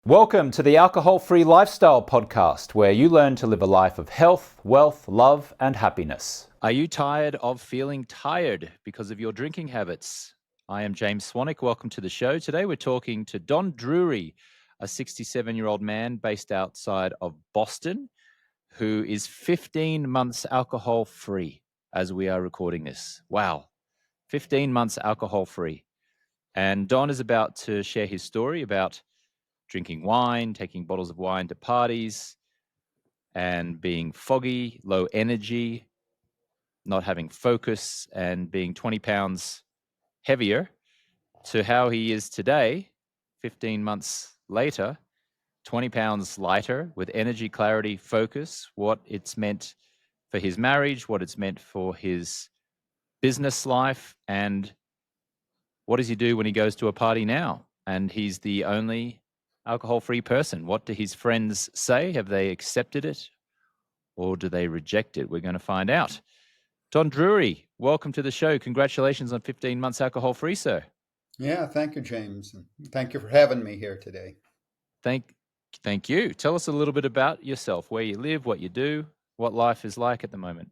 Welcome to the Alcohol-Free Lifestyle Podcast, where you learn to live a life of health, wealth, love, and happiness. Are you tired of feeling tired because of your drinking habits? I am James Swanwick. Welcome to the show. Today we're talking to Don Drury, a 67-year-old man based outside of Boston, who is 15 months alcohol-free as we are recording this. Wow, 15 months alcohol-free. And Don is about to share his story about drinking wine, taking bottles of wine to parties, and being foggy, low energy, not having focus, and being 20 pounds heavier, to how he is today, 15 months later, 20 pounds lighter, with energy, clarity, focus, what it's meant for his marriage, what it's meant for his business life, and what does he do when he goes to a party now? And he's the only alcohol-free person. What do his friends say? Have they accepted it or do they reject it? We're going to find out. Don Drury, welcome to the show. Congratulations on 15 months alcohol-free, sir. Yeah, thank you, James. And thank you for having me here today. Thank you. Tell us a little bit about yourself, where you live, what you do, what life is like at the moment.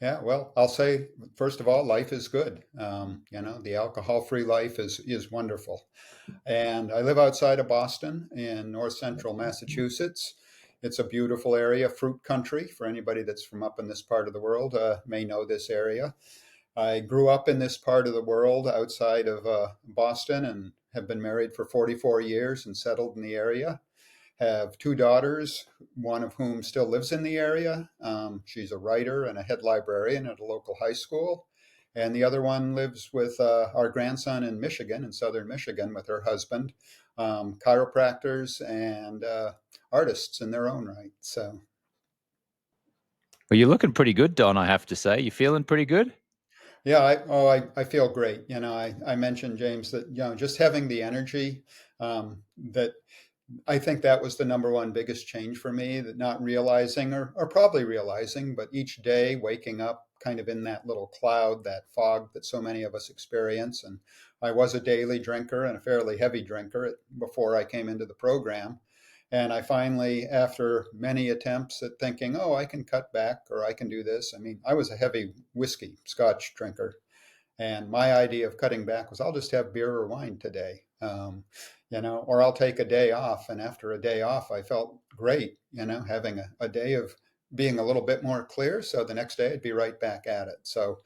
Yeah, well, I'll say, first of all, life is good. The alcohol-free life is wonderful. And I live outside of Boston in north central Massachusetts. It's a beautiful area, fruit country. For anybody that's from up in this part of the world, may know this area. I grew up in this part of the world outside of Boston and have been married for 44 years and settled in the area. Have two daughters, one of whom still lives in the area. She's a writer and a head librarian at a local high school. And the other one lives with our grandson in Michigan, in southern Michigan, with her husband, chiropractors and artists in their own right. So, Well, you're looking pretty good, Don, I have to say. You feeling pretty good? yeah, I feel great. I mentioned, James, that, just having the energy that I think that was the number one biggest change for me, that not realizing or probably realizing, but each day waking up kind of in that little cloud, that fog that so many of us experience. And I was a daily drinker and a fairly heavy drinker before I came into the program. And I finally, after many attempts at thinking, oh, I can cut back or I can do this. I mean, I was a heavy whiskey, scotch drinker. And my idea of cutting back was I'll just have beer or wine today, or I'll take a day off. And after a day off, I felt great, having a day of being a little bit more clear. So the next day I'd be right back at it. So,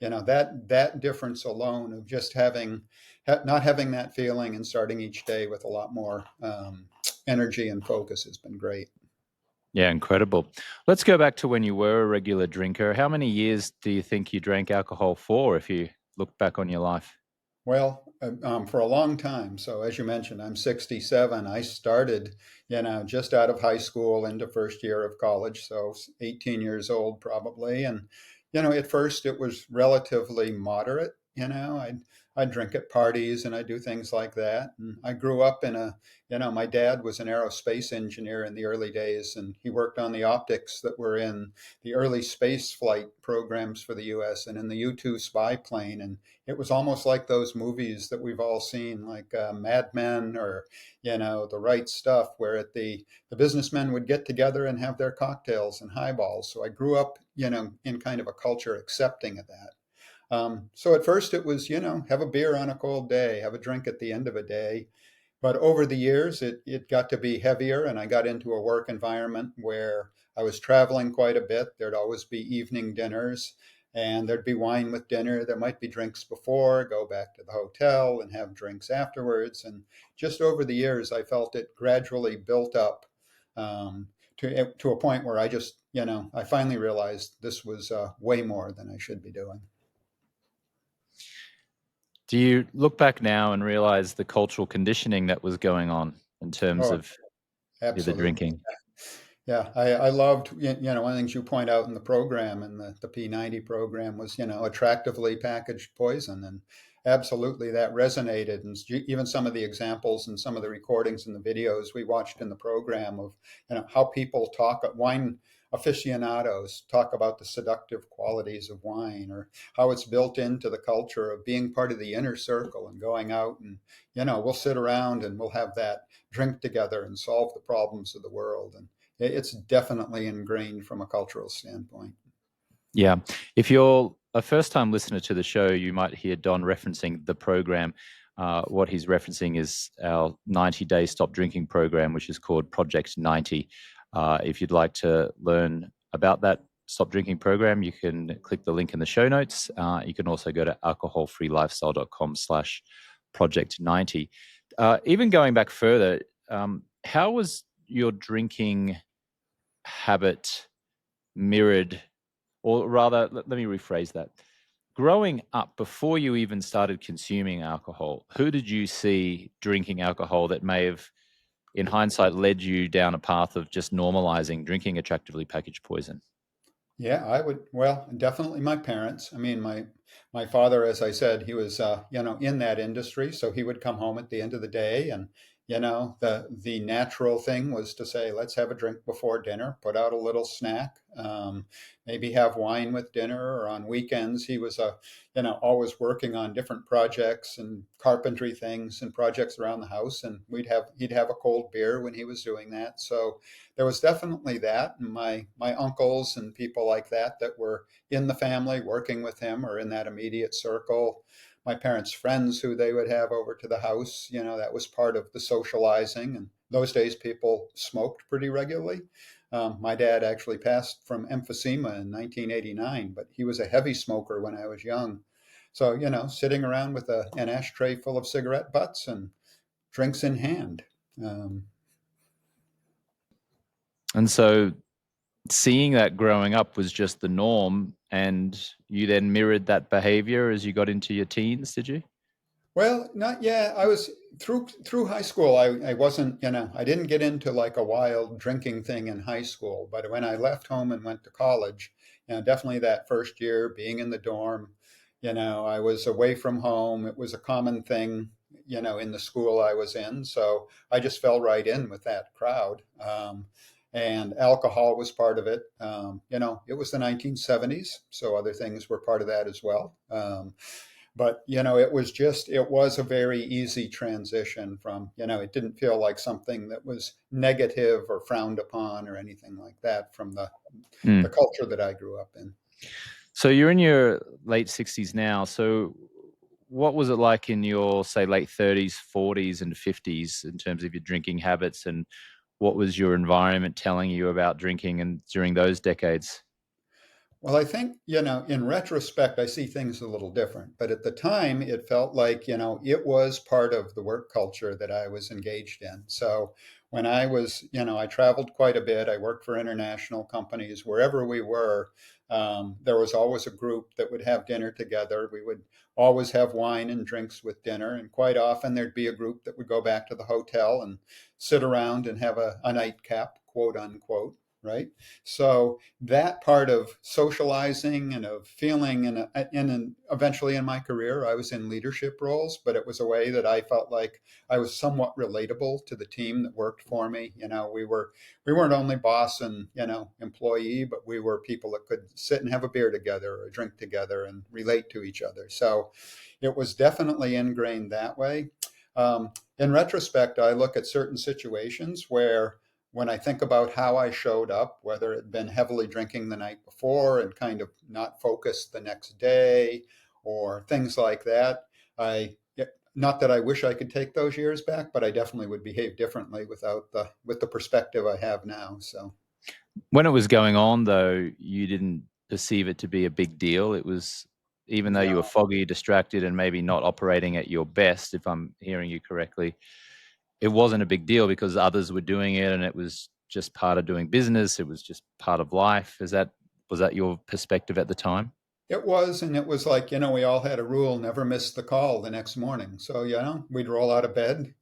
that difference alone of just not having that feeling and starting each day with a lot more energy and focus has been great. Yeah, incredible. Let's go back to when you were a regular drinker. How many years do you think you drank alcohol for, if you look back on your life? Well, for a long time. So as you mentioned, I'm 67. I started, just out of high school into first year of college. So 18 years old probably. And, at first it was relatively moderate. I'd drink at parties and I do things like that. And I grew up my dad was an aerospace engineer in the early days, and he worked on the optics that were in the early space flight programs for the US and in the U-2 spy plane. And it was almost like those movies that we've all seen, like Mad Men or, The Right Stuff, where the businessmen would get together and have their cocktails and highballs. So I grew up, in kind of a culture accepting of that. So at first it was, have a beer on a cold day, have a drink at the end of a day. But over the years, it got to be heavier, and I got into a work environment where I was traveling quite a bit. There'd always be evening dinners, and there'd be wine with dinner. There might be drinks before, go back to the hotel and have drinks afterwards. And just over the years, I felt it gradually built up to a point where I just, I finally realized this was way more than I should be doing. Do you look back now and realize the cultural conditioning that was going on in terms Oh, of the absolutely. drinking? Yeah, I loved, one of the things you point out in the program and the P90 program was, attractively packaged poison. And absolutely that resonated. And even some of the examples and some of the recordings and the videos we watched in the program of, how people talk. aficionados talk about the seductive qualities of wine, or how it's built into the culture of being part of the inner circle and going out and, we'll sit around and we'll have that drink together and solve the problems of the world. And it's definitely ingrained from a cultural standpoint. Yeah. If you're a first time listener to the show, you might hear Don referencing the program. What he's referencing is our 90-day stop drinking program, which is called Project 90. If you'd like to learn about that stop drinking program, you can click the link in the show notes. You can also go to alcoholfreelifestyle.com/project 90. Even going back further, how was your drinking habit mirrored, or rather, let me rephrase that. Growing up, before you even started consuming alcohol, who did you see drinking alcohol that may have, in hindsight, led you down a path of just normalizing drinking attractively packaged poison? Yeah, I would. Well, definitely my parents. I mean, my father, as I said, he was in that industry, so he would come home at the end of the day, and the natural thing was to say, let's have a drink before dinner, put out a little snack, maybe have wine with dinner, or on weekends he was always working on different projects and carpentry things and projects around the house, and he'd have a cold beer when he was doing that. So there was definitely that. And my uncles and people like that were in the family working with him or in that immediate circle. My parents' friends who they would have over to the house, that was part of the socializing. And those days, people smoked pretty regularly. My dad actually passed from emphysema in 1989, but he was a heavy smoker when I was young. So, sitting around with an ashtray full of cigarette butts and drinks in hand. Um, And so seeing that growing up was just the norm, and you then mirrored that behavior as you got into your teens, did you? Well, not yet. I was through high school. I wasn't, I didn't get into like a wild drinking thing in high school. But when I left home and went to college, definitely that first year being in the dorm, I was away from home. It was a common thing, in the school I was in. So I just fell right in with that crowd. And alcohol was part of it. It was the 1970s, so other things were part of that as well. But it was a very easy transition from, it didn't feel like something that was negative or frowned upon or anything like that from the Mm. culture that I grew up in. So you're in your late 60s now. So what was it like in your, say, late 30s, 40s, and 50s in terms of your drinking habits, and what was your environment telling you about drinking and during those decades? Well, I think, in retrospect, I see things a little different. But at the time, it felt like, it was part of the work culture that I was engaged in. So when I was, I traveled quite a bit. I worked for international companies. Wherever we were, there was always a group that would have dinner together. We would always have wine and drinks with dinner. And quite often, there'd be a group that would go back to the hotel and sit around and have a nightcap, quote unquote. Right. So that part of socializing and of feeling, and eventually in my career, I was in leadership roles, but it was a way that I felt like I was somewhat relatable to the team that worked for me. We weren't only boss and, employee, but we were people that could sit and have a beer together or drink together and relate to each other. So it was definitely ingrained that way. In retrospect, I look at certain situations where, when I think about how I showed up, whether it had been heavily drinking the night before and kind of not focused the next day or things like that, not that I wish I could take those years back, but I definitely would behave differently with the perspective I have now. So When it was going on, though, you didn't perceive it to be a big deal. It was, even though you were no, foggy, distracted, and maybe not operating at your best, if I'm hearing you correctly, it wasn't a big deal because others were doing it and it was just part of doing business. It was just part of life. Was that your perspective at the time? it was, and it was like, we all had a rule, never miss the call the next morning. So, we'd roll out of bed,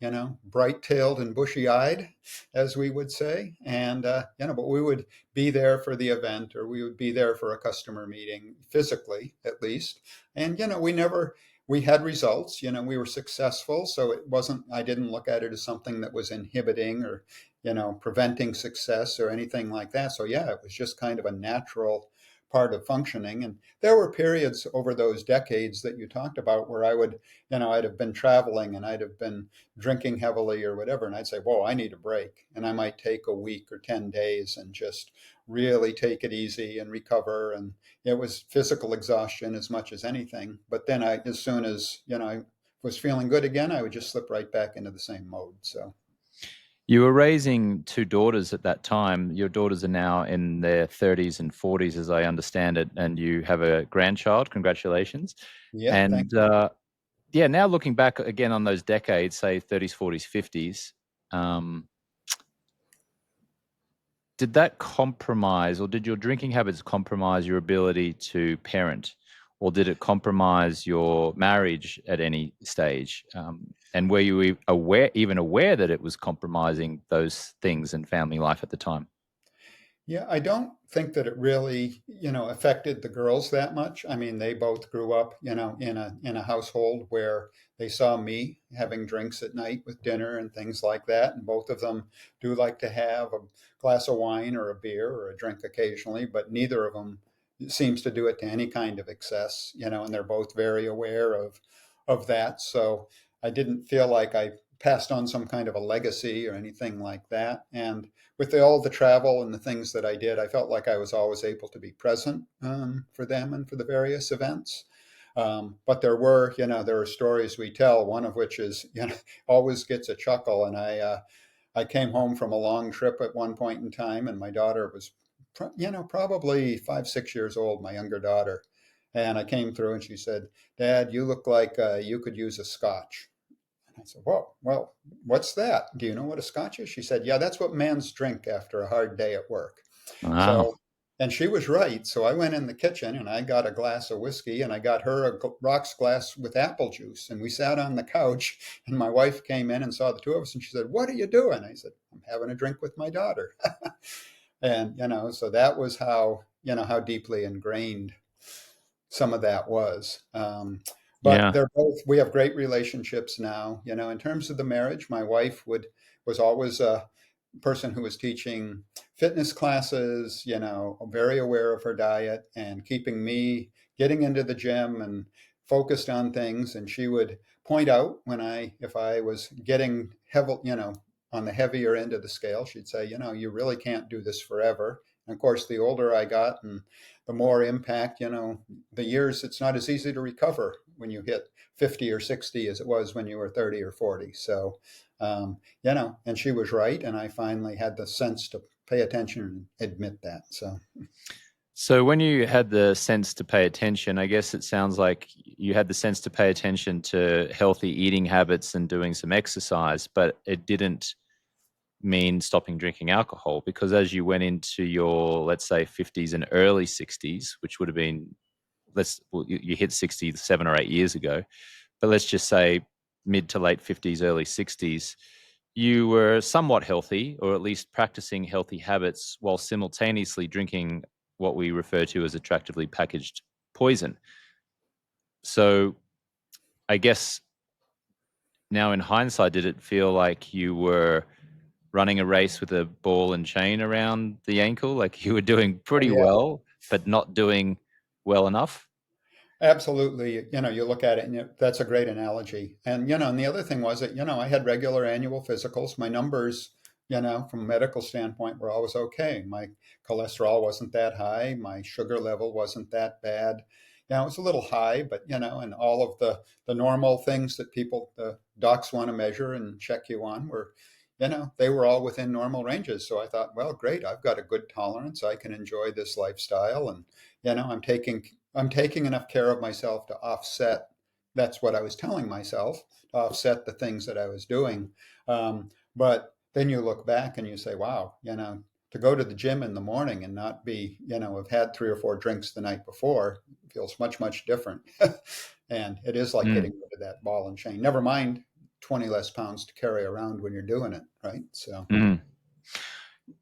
bright tailed and bushy eyed, as we would say. And, but we would be there for the event, or we would be there for a customer meeting, physically at least. And, we had results, we were successful. So I didn't look at it as something that was inhibiting or, preventing success or anything like that. So yeah, it was just kind of a natural part of functioning. And there were periods over those decades that you talked about where I'd have been traveling and I'd have been drinking heavily or whatever. And I'd say, whoa, I need a break. And I might take a week or 10 days and just really take it easy and recover. And it was physical exhaustion as much as anything. But then as soon as, I was feeling good again, I would just slip right back into the same mode. So You were raising two daughters at that time. Your daughters are now in their 30s and 40s, as I understand it, and you have a grandchild. Congratulations. yeah, thank And yeah, now looking back again on those decades, say 30s, 40s, 50s, did that compromise, or did your drinking habits compromise your ability to parent, or did it compromise your marriage at any stage? And were you even aware that it was compromising those things in family life at the time? Yeah, I don't think that it really, affected the girls that much. I mean, they both grew up, in a household where they saw me having drinks at night with dinner and things like that, and both of them do like to have a glass of wine or a beer or a drink occasionally, but neither of them seems to do it to any kind of excess, and they're both very aware of that. So I didn't feel like I passed on some kind of a legacy or anything like that. And with all the travel and the things that I did, I felt like I was always able to be present for them and for the various events. But there are stories we tell. One of which is, always gets a chuckle. And I came home from a long trip at one point in time, and my daughter was, probably 5, 6 years old, my younger daughter. And I came through, and she said, "Dad, you look like you could use a scotch." I said, "Whoa, well, what's that? Do you know what a scotch is?" She said, "Yeah, that's what men's drink after a hard day at work." Wow. So, and she was right. So I went in the kitchen and I got a glass of whiskey and I got her a rocks glass with apple juice. And we sat on the couch and my wife came in and saw the two of us and she said, "What are you doing?" I said, "I'm having a drink with my daughter." And, so that was how deeply ingrained some of that was. But Yeah. we have great relationships now. In terms of the marriage, my wife was always a person who was teaching fitness classes, very aware of her diet and keeping me getting into the gym and focused on things. And she would point out if I was getting heavy, on the heavier end of the scale, she'd say, "You really can't do this forever." And of course, the older I got and the more impact, the years, it's not as easy to recover when you hit 50 or 60 as it was when you were 30 or 40. So, and she was right. And I finally had the sense to pay attention and admit that. So when you had the sense to pay attention, I guess it sounds like you had the sense to pay attention to healthy eating habits and doing some exercise, but it didn't mean stopping drinking alcohol, because as you went into your, let's say, 50s and early 60s, which would have been, you hit 60 7 or 8 years ago, but let's just say mid to late 50s, early 60s, you were somewhat healthy, or at least practicing healthy habits while simultaneously drinking what we refer to as attractively packaged poison. So I guess now in hindsight, did it feel like you were running a race with a ball and chain around the ankle? Like you were doing Oh, pretty yeah. well, but not doing well enough? Absolutely. You look at it and that's a great analogy. And the other thing was that, I had regular annual physicals. My numbers, from a medical standpoint were always okay. My cholesterol wasn't that high. My sugar level wasn't that bad. It was a little high, but, and all of the normal things that the docs want to measure and check you on they were all within normal ranges. So I thought, well, great. I've got a good tolerance. I can enjoy this lifestyle. And, I'm taking enough care of myself to offset. That's what I was telling myself, to offset the things that I was doing. But then you look back and you say, wow, to go to the gym in the morning and not be, have had 3 or 4 drinks the night before feels much, much different. And it is like Mm, getting rid of that ball and chain. Never mind 20 less pounds to carry around when you're doing it, right? So. mm.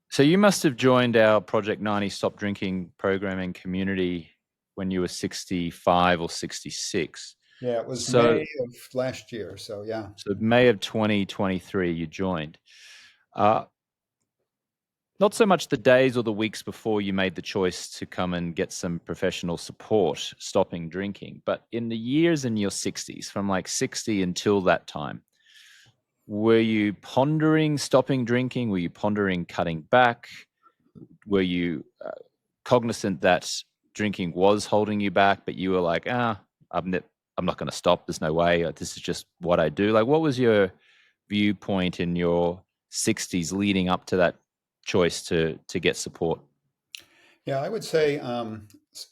So you must have joined our Project 90 Stop Drinking programming community when you were 65 or 66. Yeah, it was So, May of last year. So yeah. so May of 2023, you joined. Uh, Not so much the days or the weeks before you made the choice to come and get some professional support stopping drinking, but in the years in your 60s, from like 60 until that time, were you pondering stopping drinking? Were you pondering cutting back? Were you cognizant that drinking was holding you back, but you were like, I'm not going to stop. There's no way. This is just what I do. Like, what was your viewpoint in your 60s leading up to that choice to get support? Yeah, I would say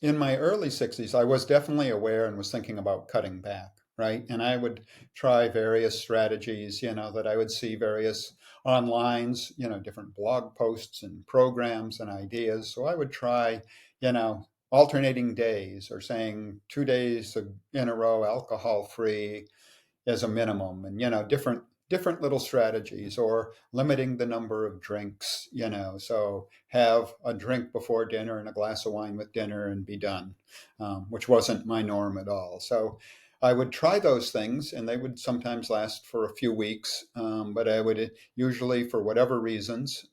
in my early 60s, I was definitely aware and was thinking about cutting back, right? And I would try various strategies, that I would see various onlines, different blog posts and programs and ideas. So I would try, alternating days or saying 2 days in a row alcohol free as a minimum, and different little strategies, or limiting the number of drinks, so have a drink before dinner and a glass of wine with dinner and be done, which wasn't my norm at all. So I would try those things, and they would sometimes last for a few weeks, but I would usually, for whatever reasons,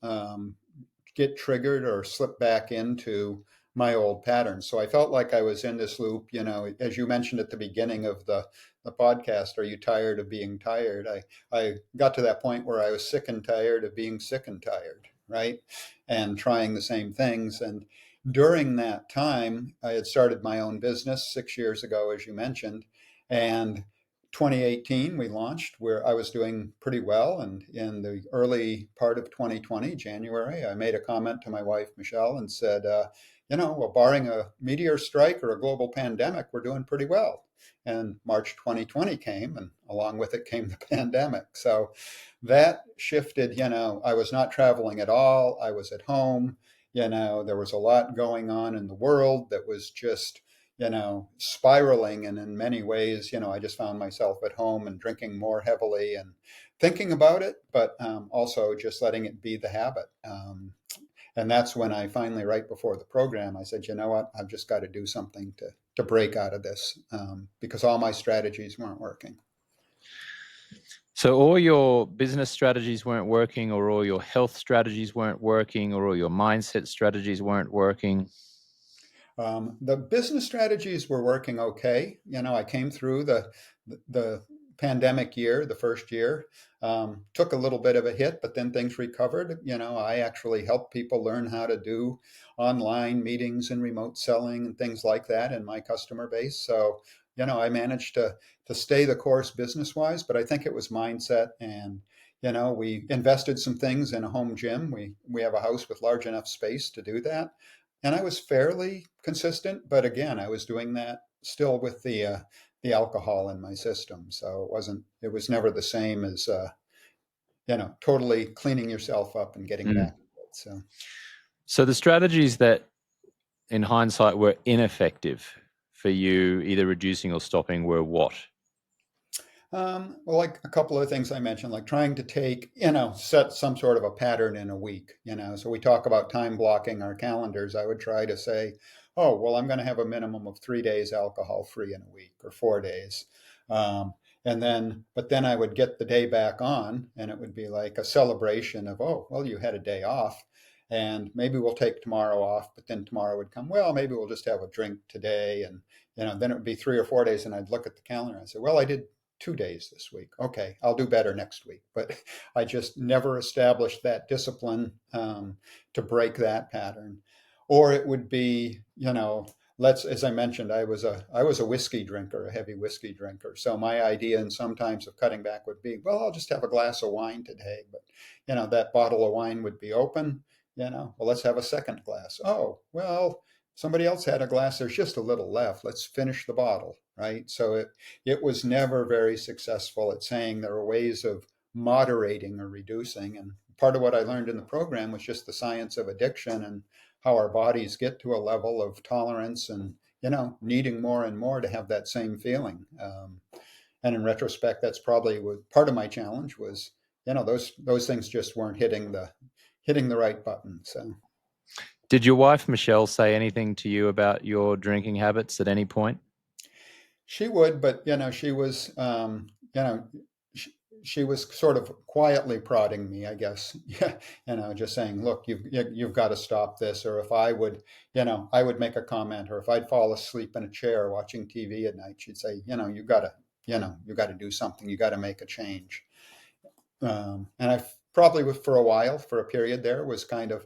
get triggered or slip back into my old patterns. So I felt like I was in this loop, as you mentioned at the beginning of the podcast, are you tired of being tired? I got to that point where I was sick and tired of being sick and tired, right? And trying the same things. And during that time, I had started my own business 6 years ago, as you mentioned. And 2018, we launched, where I was doing pretty well. And in the early part of 2020, January, I made a comment to my wife, Michelle, and said, well, barring a meteor strike or a global pandemic, we're doing pretty well. And March 2020 came, and along with it came the pandemic. So that shifted, I was not traveling at all. I was at home. There was a lot going on in the world that was just, spiraling. And in many ways, I just found myself at home and drinking more heavily and thinking about it, but also just letting it be the habit. And that's when I finally, right before the program, I said, you know what, I've just got to do something to break out of this, because all my strategies weren't working. So all your business strategies weren't working, or all your health strategies weren't working, or all your mindset strategies weren't working. The business strategies were working okay. I came through the pandemic year, the first year, took a little bit of a hit, but then things recovered. I actually helped people learn how to do online meetings and remote selling and things like that in my customer base. So, I managed to stay the course business wise, but I think it was mindset. And we invested some things in a home gym. We have a house with large enough space to do that, and I was fairly consistent, but again, I was doing that still with the alcohol in my system. So it was never the same as totally cleaning yourself up and getting Mm. back to it. So So the strategies that in hindsight were ineffective for you, either reducing or stopping, were what? Well, like a couple of things I mentioned, like trying to take, set some sort of a pattern in a week, So we talk about time blocking our calendars. I would try to say, oh, well, I'm going to have a minimum of 3 days alcohol free in a week, or 4 days. But then I would get the day back on, and it would be like a celebration of, oh, well, you had a day off. And maybe we'll take tomorrow off, but then tomorrow would come, well, maybe we'll just have a drink today. And, then it would be 3 or 4 days. And I'd look at the calendar and say, well, I did 2 days this week. Okay, I'll do better next week. But I just never established that discipline, to break that pattern. Or it would be, as I mentioned, I was a whiskey drinker, a heavy whiskey drinker. So my idea, and sometimes of cutting back, would be, well, I'll just have a glass of wine today. But that bottle of wine would be open. Well, let's have a second glass. Oh, well, somebody else had a glass. There's just a little left. Let's finish the bottle, right? So it was never very successful at saying there are ways of moderating or reducing. And part of what I learned in the program was just the science of addiction, and how our bodies get to a level of tolerance and, needing more and more to have that same feeling. And in retrospect, that's probably what part of my challenge was. Those things just weren't hitting the right button. So Did your wife, Michelle, say anything to you about your drinking habits at any point? She would, but she was, you know, she, she was sort of quietly prodding me, I guess. Yeah, just saying, "Look, you've got to stop this." Or if I would, I would make a comment, or if I'd fall asleep in a chair watching TV at night, she'd say, you got to do something. You got to make a change. And I probably was for a while, for a period there, was kind of,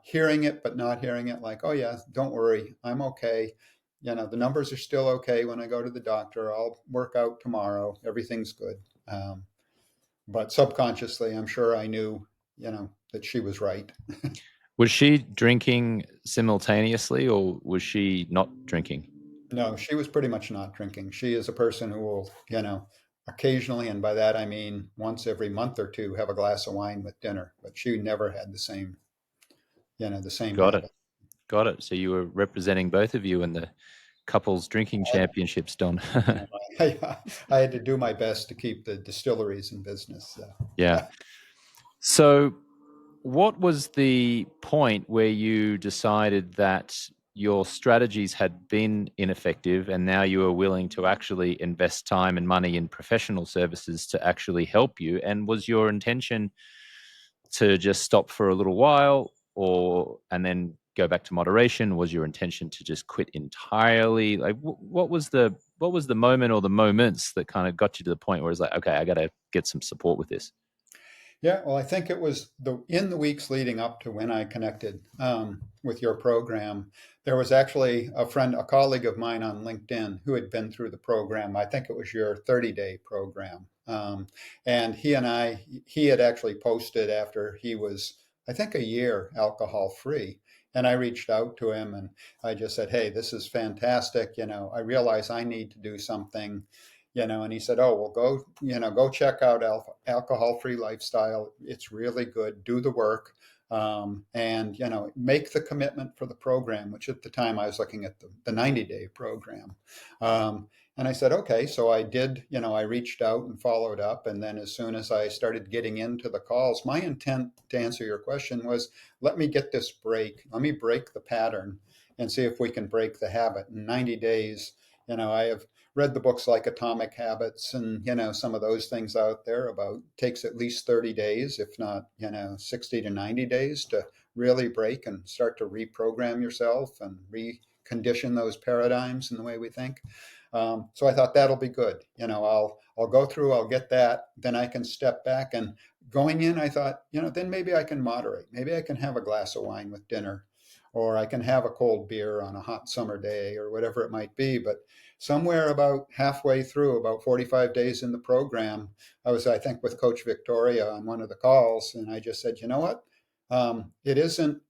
hearing it but not hearing it. Like, oh yeah, don't worry, I'm okay. The numbers are still okay when I go to the doctor. I'll work out tomorrow. Everything's good. Um, but subconsciously, I'm sure I knew, that she was right. Was she drinking simultaneously, or was she not drinking? No, she was pretty much not drinking. She is a person who will, occasionally, and by that I mean once every month or two, have a glass of wine with dinner. But she never had the same Got it. habit. Got it. So you were representing both of you in the couples drinking championships, Don. You know, I had to do my best to keep the distilleries in business. So. Yeah. So, what was the point where you decided that your strategies had been ineffective and now you are willing to actually invest time and money in professional services to actually help you? And was your intention to just stop for a little while or and then go back to moderation? Was your intention to just quit entirely? Like what was the moment or the moments that kind of got you to the point where it's like, okay, I got to get some support with this? Yeah, well, I think it was in the weeks leading up to when I connected with your program. There was actually a colleague of mine on LinkedIn who had been through the program. I think it was your 30-day program, and he had actually posted after he was, I think, a year alcohol free. And I reached out to him and I just said, "Hey, this is fantastic. I realize I need to do something." And he said, "Oh, well, go check out Alcohol Free Lifestyle. It's really good. Do the work, and make the commitment for the program." Which at the time I was looking at the 90-day program, and I said, "Okay." So I did. I reached out and followed up, and then as soon as I started getting into the calls, my intent to answer your question was, let me get this break. Let me break the pattern and see if we can break the habit in 90 days. I have read the books like Atomic Habits and some of those things out there about takes at least 30 days, if not 60 to 90 days to really break and start to reprogram yourself and recondition those paradigms in the way we think. So I thought that'll be good. I'll go through, I'll get that, then I can step back. And going in, I thought, then maybe I can moderate. Maybe I can have a glass of wine with dinner, or I can have a cold beer on a hot summer day, or whatever it might be. But somewhere about halfway through, about 45 days in the program, I was, I think, with Coach Victoria on one of the calls, and I just said, you know what? It isn't.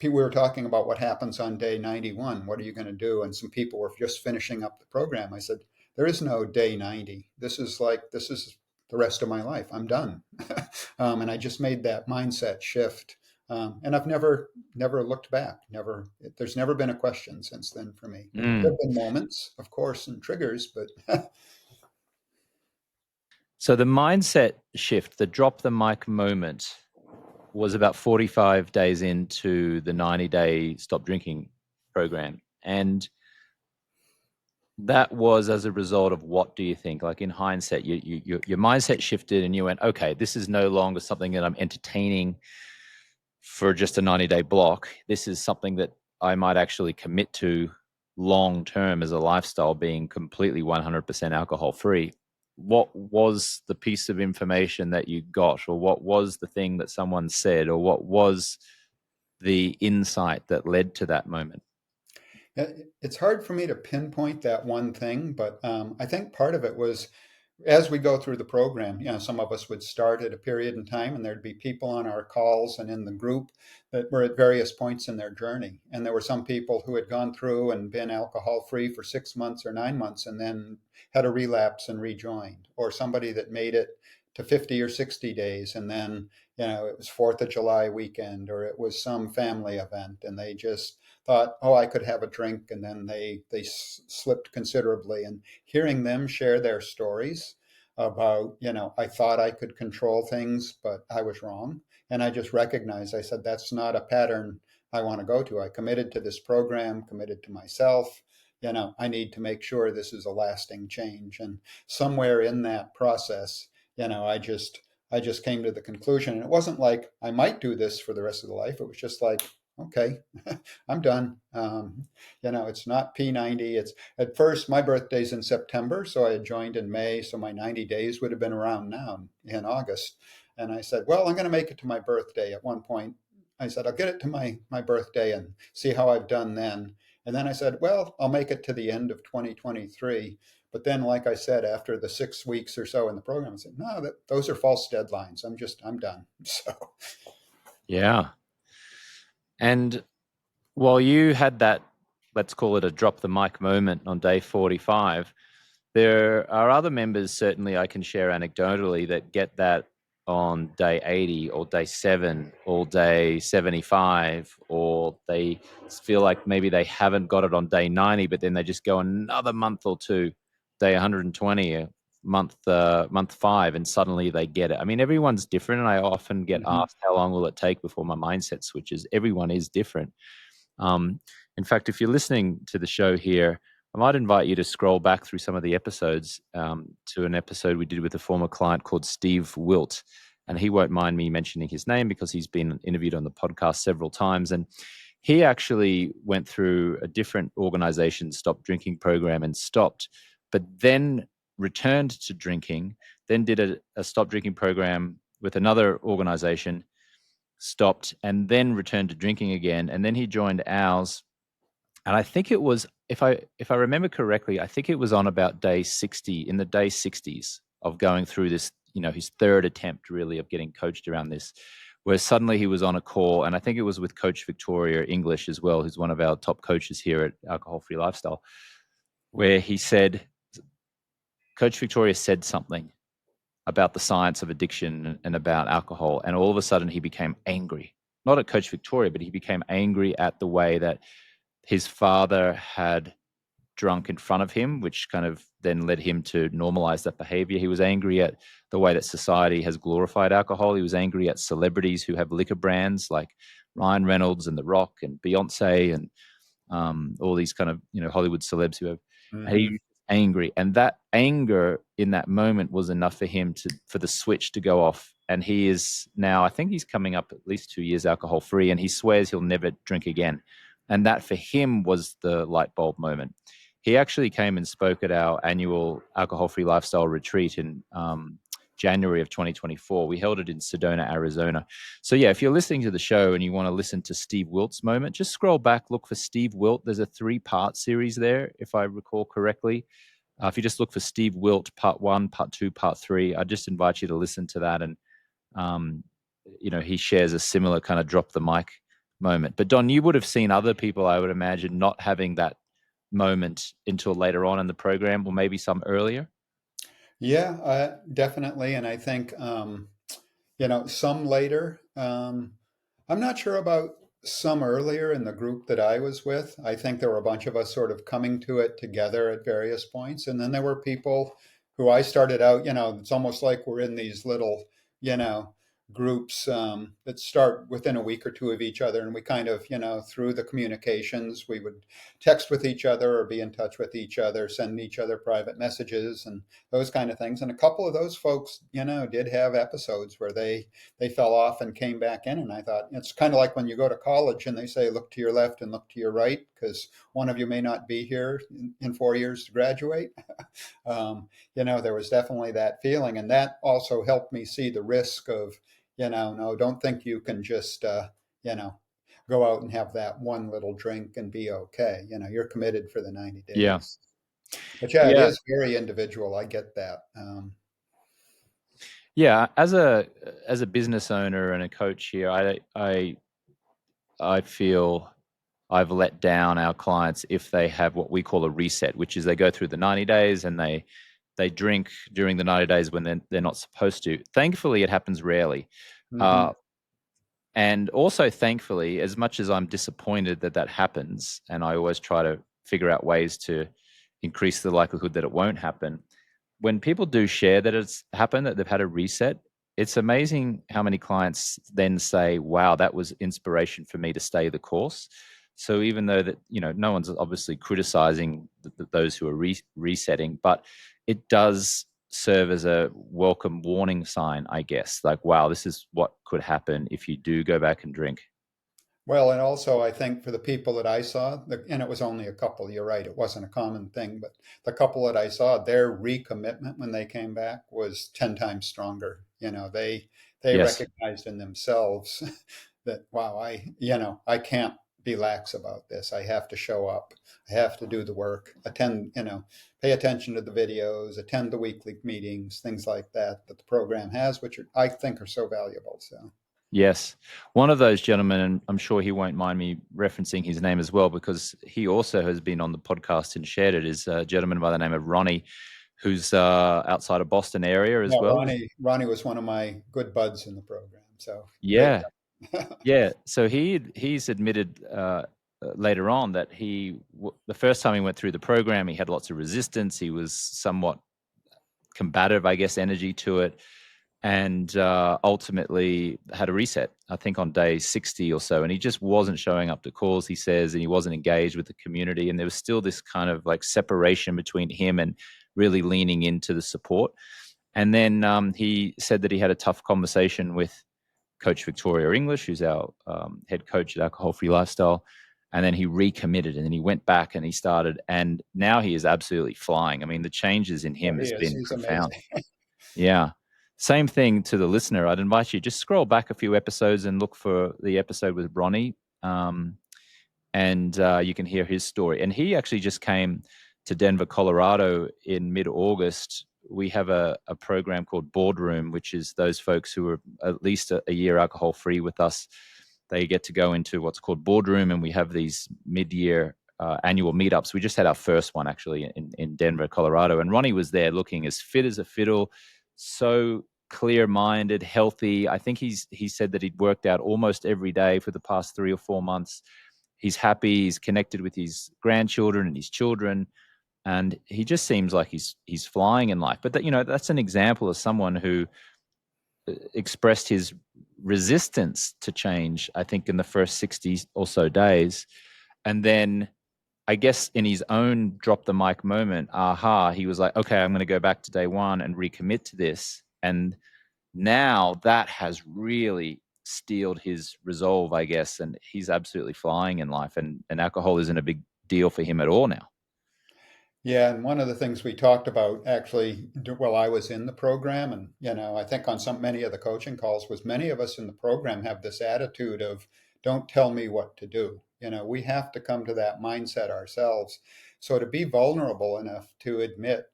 We were talking about what happens on day 91. What are you going to do? And some people were just finishing up the program. I said, there is no day 90. This is the rest of my life. I'm done. And I just made that mindset shift. And I've never looked back. There's never been a question since then for me. There Mm. have been moments, of course, and triggers, but So the mindset shift, the drop the mic moment, was about 45 days into the 90-day stop drinking program. And that was as a result of what do you think? Like in hindsight, your mindset shifted and you went, okay, this is no longer something that I'm entertaining for just a 90-day block. This is something that I might actually commit to long term as a lifestyle, being completely 100% alcohol free. What was the piece of information that you got, or what was the thing that someone said, or what was the insight that led to that moment? it's hard for me to pinpoint that one thing. But I think part of it was, as we go through the program, some of us would start at a period in time, and there'd be people on our calls and in the group that were at various points in their journey. And there were some people who had gone through and been alcohol free for 6 months or 9 months and then had a relapse and rejoined, or somebody that made it to 50 or 60 days and then, it was 4th of July weekend, or it was some family event, and they just thought, oh, I could have a drink, and then they slipped considerably. And hearing them share their stories about, I thought I could control things, but I was wrong. And I just recognized, I said, that's not a pattern I want to go to. I committed to this program, committed to myself, I need to make sure this is a lasting change. And somewhere in that process, I just came to the conclusion, and it wasn't like I might do this for the rest of the life. It was just like, okay, I'm done. It's not P90. It's at first my birthday's in September, so I had joined in May, so my 90 days would have been around now in August. And I said, well, I'm going to make it to my birthday at one point. I said, I'll get it to my birthday and see how I've done then. And then I said, well, I'll make it to the end of 2023. But then, like I said, after the 6 weeks or so in the program, I said, no, those are false deadlines. I'm done. So, Yeah. And while you had that, let's call it a drop the mic moment on day 45, there are other members, certainly I can share anecdotally, that get that on day 80 or day 7 or day 75, or they feel like maybe they haven't got it on day 90, but then they just go another month or two, day 120, month 5, and suddenly they get it. I mean, everyone's different, and I often get mhm. asked how long will it take before my mindset switches. Everyone is different. Um, in fact, if you're listening to the show here, I might invite you to scroll back through some of the episodes to an episode we did with a former client called Steve Wilt. And he won't mind me mentioning his name because he's been interviewed on the podcast several times. And he actually went through a different organization's stop drinking program and stopped, but then returned to drinking, then did a stop drinking program with another organization, stopped, and then returned to drinking again. And then he joined ours. And I think it was, if I remember correctly, I think it was on about day 60, in the day 60s of going through this, his third attempt really of getting coached around this, where suddenly he was on a call, and I think it was with Coach Victoria English as well, who's one of our top coaches here at Alcohol Free Lifestyle, where he said, Coach Victoria said something about the science of addiction and about alcohol, and all of a sudden he became angry, not at Coach Victoria, but he became angry at the way that his father had drunk in front of him, which kind of then led him to normalize that behavior. He was angry at the way that society has glorified alcohol. He was angry at celebrities who have liquor brands like Ryan Reynolds and The Rock and Beyonce and all these kind of Hollywood celebs who have. And he Mhm. was angry, and that anger in that moment was enough for him for the switch to go off. And he is now, I think he's coming up at least 2 years alcohol free, and he swears he'll never drink again. And that for him was the light bulb moment. He actually came and spoke at our annual alcohol free lifestyle retreat in January of 2024. We held it in Sedona, Arizona. So yeah, if you're listening to the show and you want to listen to Steve Wilt's moment, just scroll back, look for Steve Wilt. There's a 3-part series there, if I recall correctly. If you just look for Steve Wilt, part 1, part 2, part 3, I just invite you to listen to that. And, he shares a similar kind of drop the mic moment. But Don, you would have seen other people, I would imagine, not having that moment until later on in the program, or maybe some earlier. Yeah, definitely. And I think, some later. I'm not sure about some earlier in the group that I was with. I think there were a bunch of us sort of coming to it together at various points. And then there were people who I started out, it's almost like we're in these little, you know, groups that start within a week or two of each other. And we kind of, through the communications, we would text with each other or be in touch with each other, send each other private messages and those kind of things. And a couple of those folks, did have episodes where they fell off and came back in. And I thought it's kind of like when you go to college and they say, look to your left and look to your right, because one of you may not be here in 4 years to graduate. There was definitely that feeling. And that also helped me see the risk of, no, don't think you can just, you know, go out and have that one little drink and be okay. You're committed for the 90 Yeah. days. But yeah, it Yeah. is very individual. I get that. Yeah. As a business owner and a coach here, I feel I've let down our clients if they have what we call a reset, which is they go through the 90 days and they drink during the 90 days when they're not supposed to. Thankfully, it happens rarely. Hmm. Uh, and also, thankfully, as much as I'm disappointed that that happens, and I always try to figure out ways to increase the likelihood that it won't happen, when people do share that it's happened, that they've had a reset, it's amazing how many clients then say, wow, that was inspiration for me to stay the course. So even though that, no one's obviously criticizing those who are resetting, but it does serve as a welcome warning sign, I guess. Like, wow, this is what could happen if you do go back and drink. Well, and also I think for the people that I saw, and it was only a couple, you're right, it wasn't a common thing, but the couple that I saw, their recommitment when they came back was 10 times stronger. They Yes. recognized in themselves that, wow, I can't be lax about this. I have to show up. I have to do the work, pay attention to the videos, attend the weekly meetings, things like that that the program has, which I think are so valuable. So. Yes. One of those gentlemen, and I'm sure he won't mind me referencing his name as well, because he also has been on the podcast and shared it, is a gentleman by the name of Ronnie, who's outside of Boston area as Yeah, well. Ronnie was one of my good buds in the program. So great Yeah. guy. Yeah. So he's admitted later on that the first time he went through the program, he had lots of resistance. He was somewhat combative, I guess, energy to it, and ultimately had a reset, I think on day 60 or so. And he just wasn't showing up to calls, he says, and he wasn't engaged with the community. And there was still this kind of like separation between him and really leaning into the support. And then he said that he had a tough conversation with Coach Victoria English, who's our head coach at Alcohol Free Lifestyle. And then he recommitted, and then he went back and he started. And now he is absolutely flying. I mean, the changes in Oh, him he has is. been He's profound. amazing. Yeah. Same thing to the listener. I'd invite you just scroll back a few episodes and look for the episode with Ronnie, and you can hear his story. And he actually just came to Denver, Colorado in mid-August. We have a program called Boardroom, which is those folks who are at least a year alcohol free with us. They get to go into what's called Boardroom, and we have these mid-year annual meetups. We just had our first one actually in Denver, Colorado, and Ronnie was there looking as fit as a fiddle, so clear-minded, healthy. I think he said that he'd worked out almost every day for the past 3 or 4 months. He's happy. He's connected with his grandchildren and his children, and he just seems like he's flying in life. But that's an example of someone who expressed his resistance to change, I think, in the first 60 or so days. And then I guess in his own drop the mic moment, he was like, okay, I'm going to go back to day one and recommit to this. And now that has really steeled his resolve, I guess. And he's absolutely flying in life. And alcohol isn't a big deal for him at all now. Yeah, and one of the things we talked about actually while I was in the program, and I think on many of the coaching calls, was many of us in the program have this attitude of "Don't tell me what to do." We have to come to that mindset ourselves. So to be vulnerable enough to admit,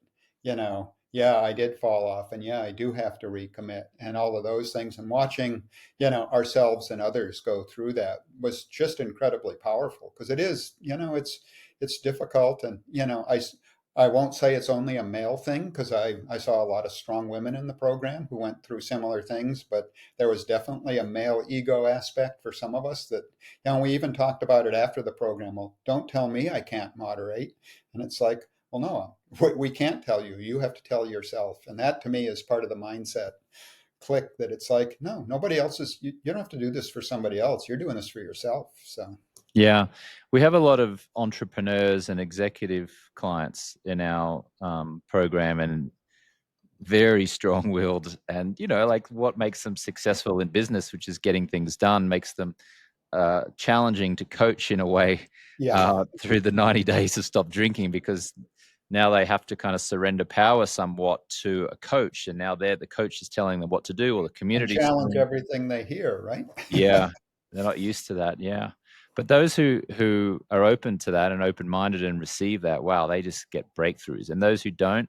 yeah, I did fall off, and yeah, I do have to recommit, and all of those things, and watching, ourselves and others go through that was just incredibly powerful because it is, it's difficult, and I won't say it's only a male thing because I saw a lot of strong women in the program who went through similar things, but there was definitely a male ego aspect for some of us that, we even talked about it after the program. Well, don't tell me I can't moderate. And it's like, well, no, we can't tell you. You have to tell yourself. And that to me is part of the mindset click that it's like, no, nobody else you don't have to do this for somebody else. You're doing this for yourself. So. Yeah, we have a lot of entrepreneurs and executive clients in our program, and very strong-willed. And like what makes them successful in business, which is getting things done, makes them challenging to coach in a way Yeah. through the 90 days of stop drinking, because now they have to kind of surrender power somewhat to a coach, and now the coach is telling them what to do, or the And community's challenge telling them. everything they hear, right? Yeah, they're not used to that. Yeah, but those who are open to that and open-minded and receive that, wow, they just get breakthroughs. And those who don't,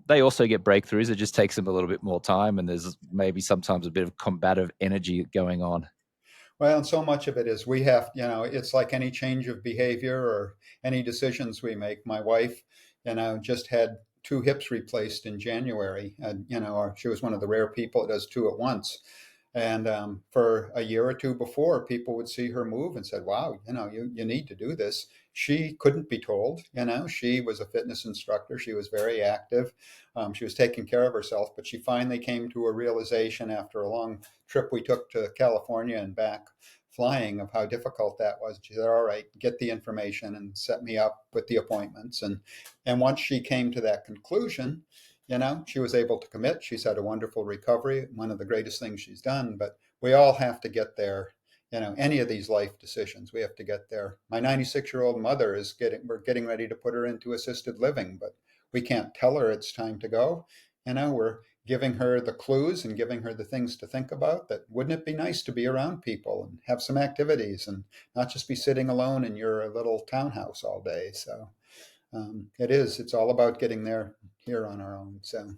they also get breakthroughs. It just takes them a little bit more time, and there's maybe sometimes a bit of combative energy going on. Well, and so much of it is we have, it's like any change of behavior or any decisions we make. My wife, just had two hips replaced in January. And, she was one of the rare people that does two at once. And for a year or two before, people would see her move and said, wow, you need to do this. She couldn't be told, she was a fitness instructor. She was very active. She was taking care of herself, but she finally came to a realization after a long trip we took to California and back flying of how difficult that was. She said, all right, get the information and set me up with the appointments. And once she came to that conclusion, she was able to commit. She's had a wonderful recovery, one of the greatest things she's done. But we all have to get there. Any of these life decisions, we have to get there. My 96-year-old mother we're getting ready to put her into assisted living, but we can't tell her it's time to go. We're giving her the clues and giving her the things to think about. That wouldn't it be nice to be around people and have some activities and not just be sitting alone in your little townhouse all day. So it's all about getting there here on our own. So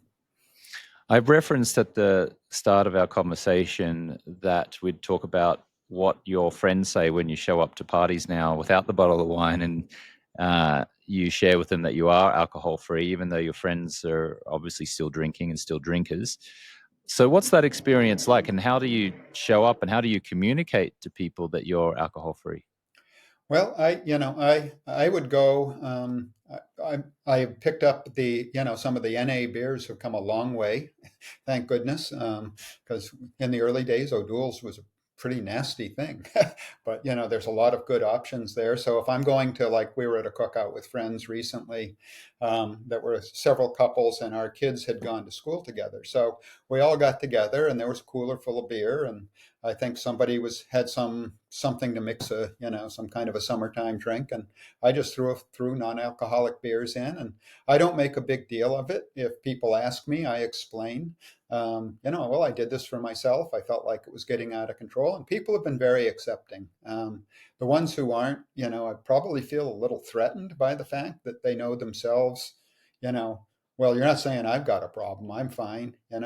I've referenced at the start of our conversation that we'd talk about what your friends say when you show up to parties now without the bottle of wine, and you share with them that you are alcohol free, even though your friends are obviously still drinking and still drinkers. So what's that experience like, and how do you show up, and how do you communicate to people that you're alcohol free? well, I would go. I picked up some of the NA beers have come a long way, thank goodness, because in the early days, O'Doul's was a pretty nasty thing. But there's a lot of good options there. So if I'm going to, like, we were at a cookout with friends recently, that were several couples, and our kids had gone to school together. So we all got together, and there was a cooler full of beer, and I think somebody had something to mix some kind of a summertime drink, and I just threw non-alcoholic beers in, and I don't make a big deal of it. If people ask me, I explain. Well, I did this for myself. I felt like it was getting out of control, and people have been very accepting. The ones who aren't, I probably feel a little threatened by the fact that they know themselves, you know, well, you're not saying I've got a problem. I'm fine, and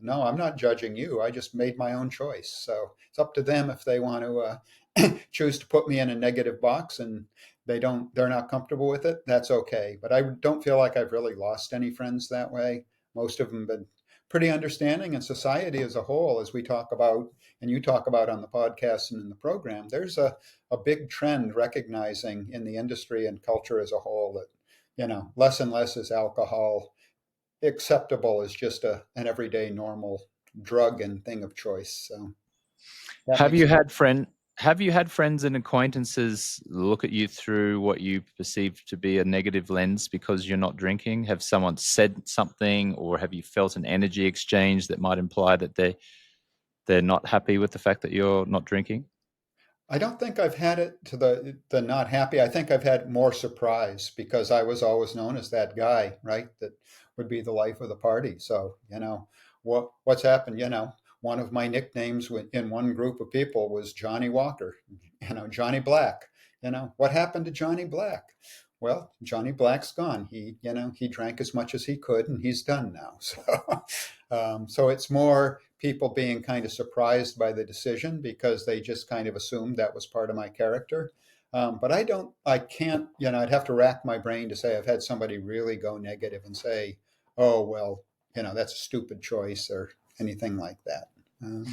no, I'm not judging you. I just made my own choice. So it's up to them if they want to choose to put me in a negative box and they're not comfortable with it. That's okay. But I don't feel like I've really lost any friends that way. Most of them have been pretty understanding, and society as a whole, as we talk about, and you talk about on the podcast and in the program, there's a big trend recognizing in the industry and culture as a whole that, less and less is alcohol acceptable as just an everyday normal drug and thing of choice. So that Have makes you it. had friend have you had friends and acquaintances look at you through what you perceive to be a negative lens because you're not drinking? Have someone said something, or have you felt an energy exchange that might imply that they're not happy with the fact that you're not drinking? I don't think I've had it to the not happy. I think I've had more surprise because I was always known as that guy, right? That would be the life of the party. So, what's happened, one of my nicknames in one group of people was Johnny Walker, Johnny Black. What happened to Johnny Black? Well, Johnny Black's gone. He drank as much as he could, and he's done now. So it's more people being kind of surprised by the decision because they just kind of assumed that was part of my character. But I can't, I'd have to rack my brain to say I've had somebody really go negative and say, oh, well, that's a stupid choice or anything like that. Um,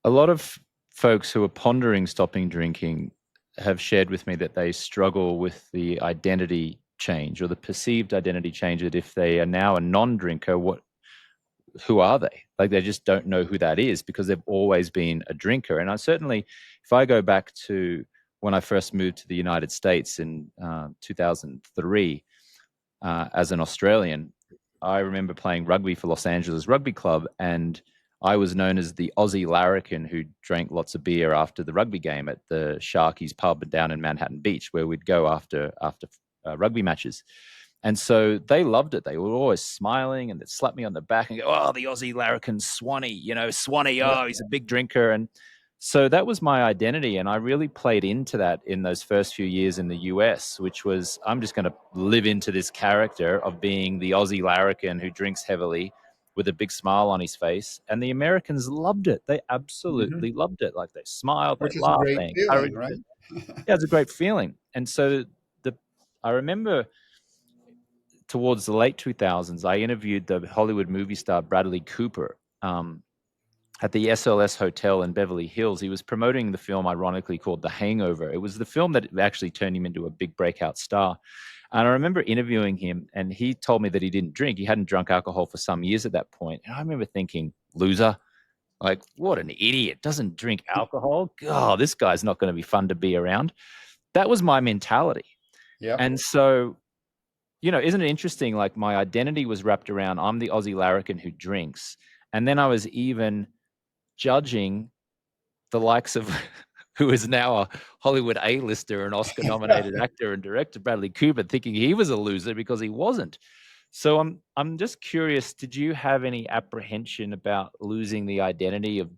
A lot of folks who are pondering stopping drinking have shared with me that they struggle with the identity change or the perceived identity change, that if they are now a non-drinker, who are they? Like, they just don't know who that is because they've always been a drinker. And I certainly, if I go back to when I first moved to the United States in 2003, as an Australian, I remember playing rugby for Los Angeles Rugby Club, and I was known as the Aussie larrikin who drank lots of beer after the rugby game at the Sharkies pub down in Manhattan Beach, where we'd go after rugby matches. And so they loved it. They were always smiling, and they'd slap me on the back and go, "Oh, the Aussie larrikin Swanee, Swanee, yeah. oh, he's a big drinker." And so that was my identity. And I really played into that in those first few years in the US, which was, I'm just going to live into this character of being the Aussie larrikin who drinks heavily with a big smile on his face. And the Americans loved it. They Hmm. absolutely loved it. Like, they smiled, they Which is a laughed, great they feeling, encouraged right? it. Yeah, it's a great feeling. And so the I remember towards the late 2000s, I interviewed the Hollywood movie star Bradley Cooper, at the SLS Hotel in Beverly Hills. He was promoting the film, ironically, called The Hangover. It was the film that actually turned him into a big breakout star. And I remember interviewing him, and he told me that he didn't drink. He hadn't drunk alcohol for some years at that point. And I remember thinking, loser, like, what an idiot, doesn't drink alcohol. God, this guy's not going to be fun to be around. That was my mentality. Yep. And so, isn't it interesting? Like, my identity was wrapped around, I'm the Aussie larrikin who drinks. And then I was even judging the likes of who is now a Hollywood A-lister, an Oscar-nominated actor and director, Bradley Cooper, thinking he was a loser because he wasn't. So I'm just curious, did you have any apprehension about losing the identity of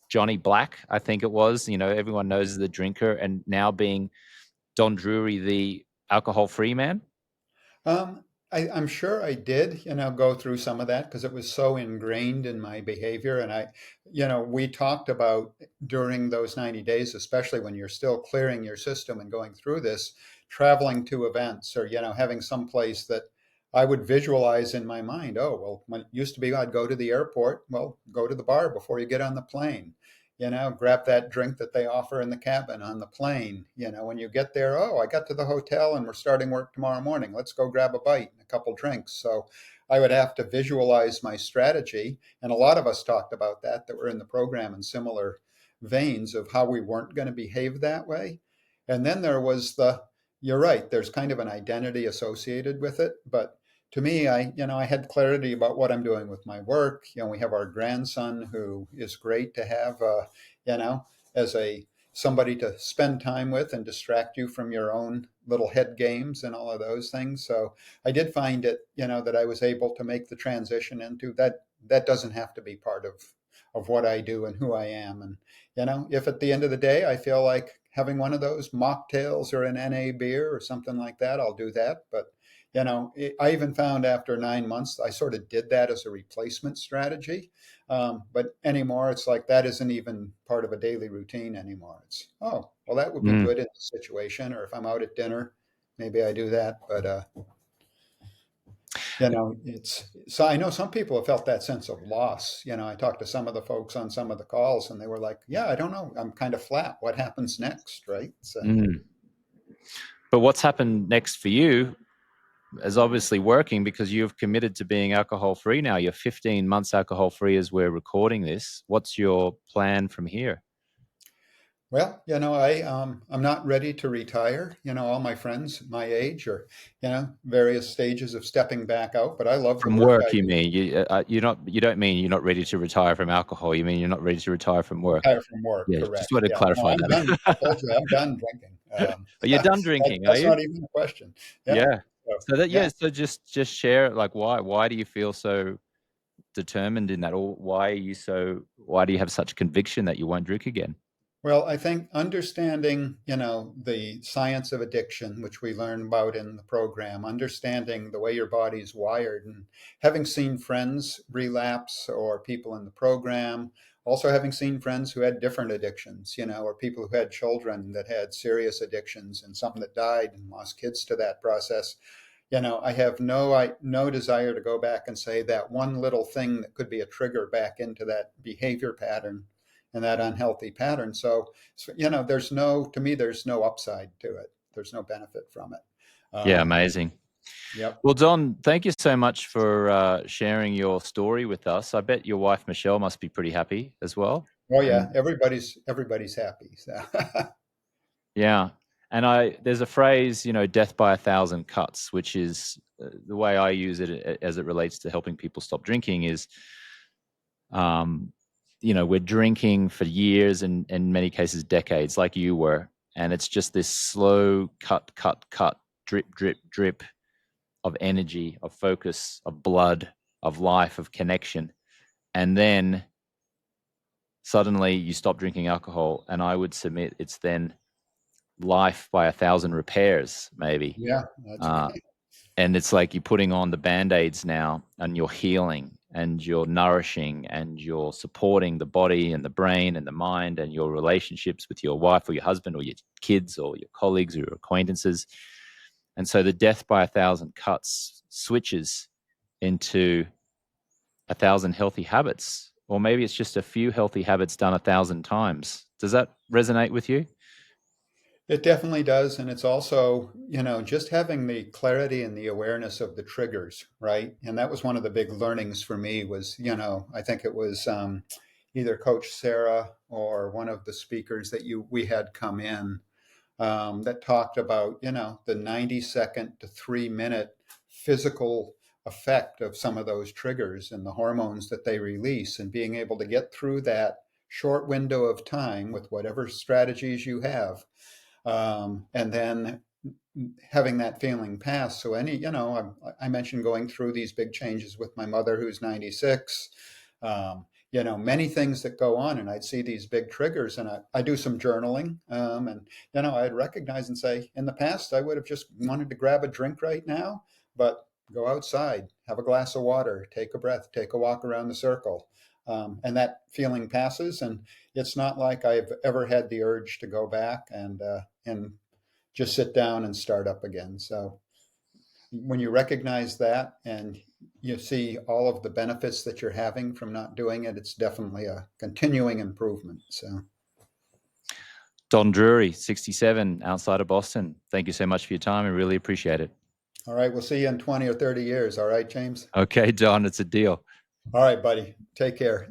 Johnny Black? I think it was, everyone knows the drinker, and now being Don Drury, the alcohol-free man? Um, I'm sure I did, go through some of that because it was so ingrained in my behavior. And we talked about during those 90 days, especially when you're still clearing your system and going through this, traveling to events or, having some place that I would visualize in my mind. Oh, well, when it used to be I'd go to the airport, well, go to the bar before you get on the plane. Grab that drink that they offer in the cabin on the plane. When you get there, oh, I got to the hotel and we're starting work tomorrow morning. Let's go grab a bite and a couple drinks. So I would have to visualize my strategy. And a lot of us talked about that were in the program in similar veins of how we weren't going to behave that way. And then there was you're right, there's kind of an identity associated with it. But to me, I had clarity about what I'm doing with my work. We have our grandson who is great to have, you know, as somebody to spend time with and distract you from your own little head games and all of those things. So I did find it, that I was able to make the transition into that. That doesn't have to be part of what I do and who I am. And if at the end of the day I feel like having one of those mocktails or an NA beer or something like that, I'll do that. But I even found after 9 months, I sort of did that as a replacement strategy. But anymore, it's like that isn't even part of a daily routine anymore. It's, oh, well, that would be Mm. good in this situation. Or if I'm out at dinner, maybe I do that. But, it's so I know some people have felt that sense of loss. I talked to some of the folks on some of the calls and they were like, yeah, I don't know. I'm kind of flat. What happens next? Right. So, Mm. But what's happened next for you is obviously working, because you've committed to being alcohol free now. You're 15 months alcohol free as we're recording this. What's your plan from here? well, I'm not ready to retire. All my friends my age are, various stages of stepping back out, but I love the From work work, I you do. mean? You don't mean you're not ready to retire from alcohol. You mean you're not ready to retire from work. Retire from work, Yeah, just correct. want to Yeah. No, clarify I'm done. I that. told you I'm done drinking. Are you done drinking? Are That's you? not even a question. Yeah. Yeah. So, So that, yeah. yeah. So just share, like, why do you feel so determined in that, or why do you have such conviction that you won't drink again? Well, I think understanding, the science of addiction, which we learn about in the program, understanding the way your body's wired, and having seen friends relapse or people in the program, also having seen friends who had different addictions, or people who had children that had serious addictions and some that died and lost kids to that process. I have no desire to go back and say that one little thing that could be a trigger back into that behavior pattern and that unhealthy pattern. So to me, there's no upside to it. There's no benefit from it. Yeah, amazing. Yep. Well, Don, thank you so much for sharing your story with us. I bet your wife Michelle must be pretty happy as well. Oh yeah. And Everybody's happy. So. yeah, and there's a phrase, death by a thousand cuts, which is the way I use it as it relates to helping people stop drinking is, um, we're drinking for years and in many cases decades, like you were, and it's just this slow cut, cut, cut, drip, drip, drip of energy, of focus, of blood, of life, of connection. And then suddenly you stop drinking alcohol. And I would submit it's then life by a thousand repairs, maybe. Yeah, that's Uh, right. and it's like you're putting on the band-aids now, and you're healing and you're nourishing and you're supporting the body and the brain and the mind and your relationships with your wife or your husband or your kids or your colleagues or your acquaintances. And so the death by a thousand cuts switches into a thousand healthy habits. Or maybe it's just a few healthy habits done 1,000 times. Does that resonate with you? It definitely does. And it's also, just having the clarity and the awareness of the triggers, right? And that was one of the big learnings for me was, I think it was either Coach Sarah or one of the speakers that we had come in that talked about, the 90-second to 3-minute physical effect of some of those triggers and the hormones that they release, and being able to get through that short window of time with whatever strategies you have, and then having that feeling pass. So I mentioned going through these big changes with my mother, who's 96. Many things that go on, and I'd see these big triggers, and I do some journaling, and I'd recognize and say, in the past, I would have just wanted to grab a drink right now, but go outside, have a glass of water, take a breath, take a walk around the circle. And that feeling passes, and it's not like I've ever had the urge to go back and just sit down and start up again. So when you recognize that and you see all of the benefits that you're having from not doing it, it's definitely a continuing improvement. So, Don Drury, 67, outside of Boston. Thank you so much for your time. I really appreciate it. all right, we'll see you in 20 or 30 years. All right, James? Okay, Don, it's a deal. All right, buddy. Take care.